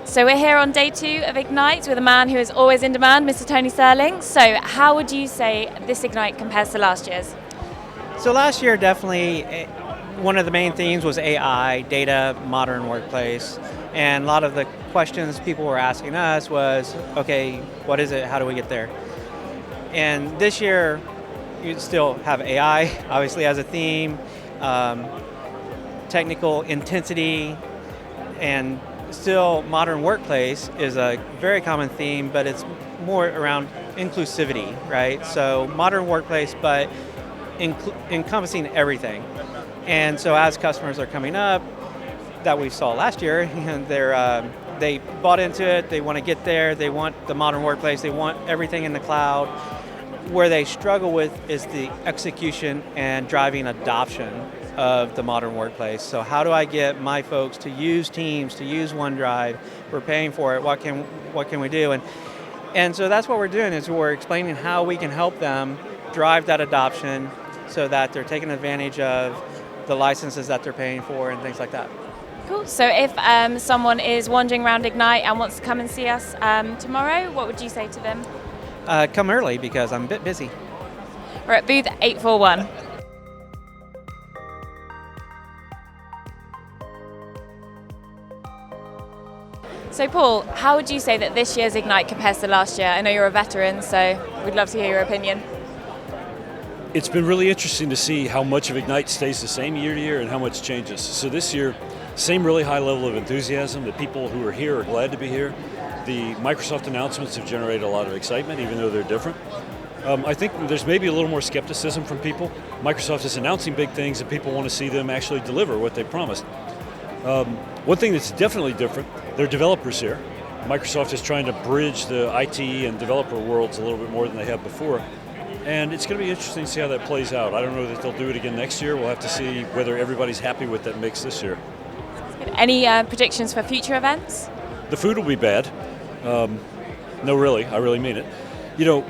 So we're here on day 2 of Ignite with a man who is always in demand, Mr. Tony Sterling. So how would you say this Ignite compares to last year's? So last year, definitely one of the main themes was AI, data, modern workplace. And a lot of the questions people were asking us was, okay, what is it? How do we get there? And this year, you still have AI, obviously, as a theme, technical intensity, and still modern workplace is a very common theme, but it's more around inclusivity, right? So modern workplace, but encompassing everything. And so as customers are coming up, that we saw last year, they bought into it, they want to get there, they want the modern workplace, they want everything in the cloud. Where they struggle with is the execution and driving adoption of the modern workplace. So how do I get my folks to use Teams, to use OneDrive? We're paying for it, what can we do? And so that's what we're doing, is we're explaining how we can help them drive that adoption so that they're taking advantage of the licenses that they're paying for and things like that. Cool. So if someone is wandering around Ignite and wants to come and see us tomorrow, what would you say to them? Come early because I'm a bit busy. We're at booth 841. So Paul, how would you say that this year's Ignite compares to last year? I know you're a veteran, so we'd love to hear your opinion. It's been really interesting to see how much of Ignite stays the same year to year and how much changes. So this year, same really high level of enthusiasm. The people who are here are glad to be here. The Microsoft announcements have generated a lot of excitement, even though they're different. I think there's maybe a little more skepticism from people. Microsoft is announcing big things and people want to see them actually deliver what they promised. One thing that's definitely different, there are developers here. Microsoft is trying to bridge the IT and developer worlds a little bit more than they have before. And it's going to be interesting to see how that plays out. I don't know that they'll do it again next year. We'll have to see whether everybody's happy with that mix this year. Any predictions for future events? The food will be bad. No, really, I really mean it. You know,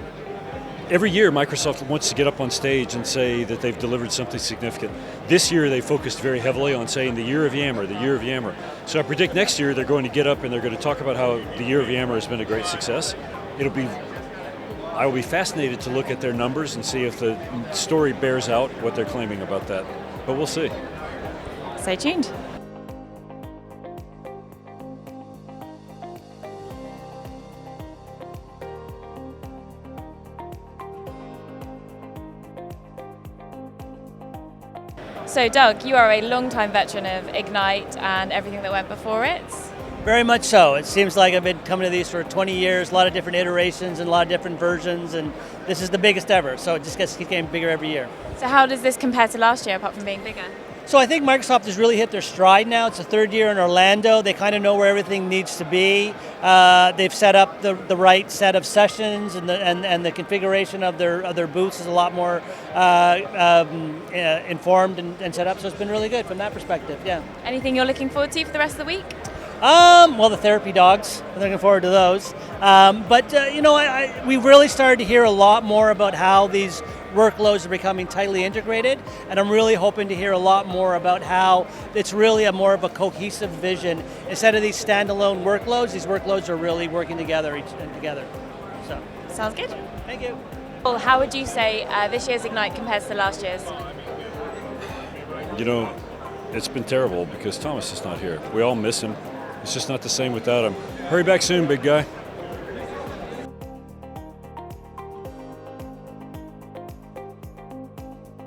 every year Microsoft wants to get up on stage and say that they've delivered something significant. This year they focused very heavily on saying the year of Yammer, the year of Yammer. So I predict next year they're going to get up and they're going to talk about how the year of Yammer has been a great success. I will be fascinated to look at their numbers and see if the story bears out what they're claiming about that. But we'll see. Stay tuned. So Doug, you are a long-time veteran of Ignite and everything that went before it. Very much so. It seems like I've been coming to these for 20 years, a lot of different iterations and a lot of different versions, and this is the biggest ever, so it just keeps getting bigger every year. So how does this compare to last year, apart from being bigger? So I think Microsoft has really hit their stride now. It's the third year in Orlando. They kind of know where everything needs to be. They've set up the right set of sessions, and the configuration of their booths is a lot more informed and set up. So it's been really good from that perspective. Yeah. Anything you're looking forward to for the rest of the week? Well, the therapy dogs. I'm looking forward to those. We really started to hear a lot more about how these workloads are becoming tightly integrated, and I'm really hoping to hear a lot more about how it's really more of a cohesive vision. Instead of these standalone workloads, these workloads are really working together. So. Sounds good. Thank you. Well, how would you say this year's Ignite compares to last year's? You know, it's been terrible because Thomas is not here. We all miss him. It's just not the same without him. Hurry back soon, big guy.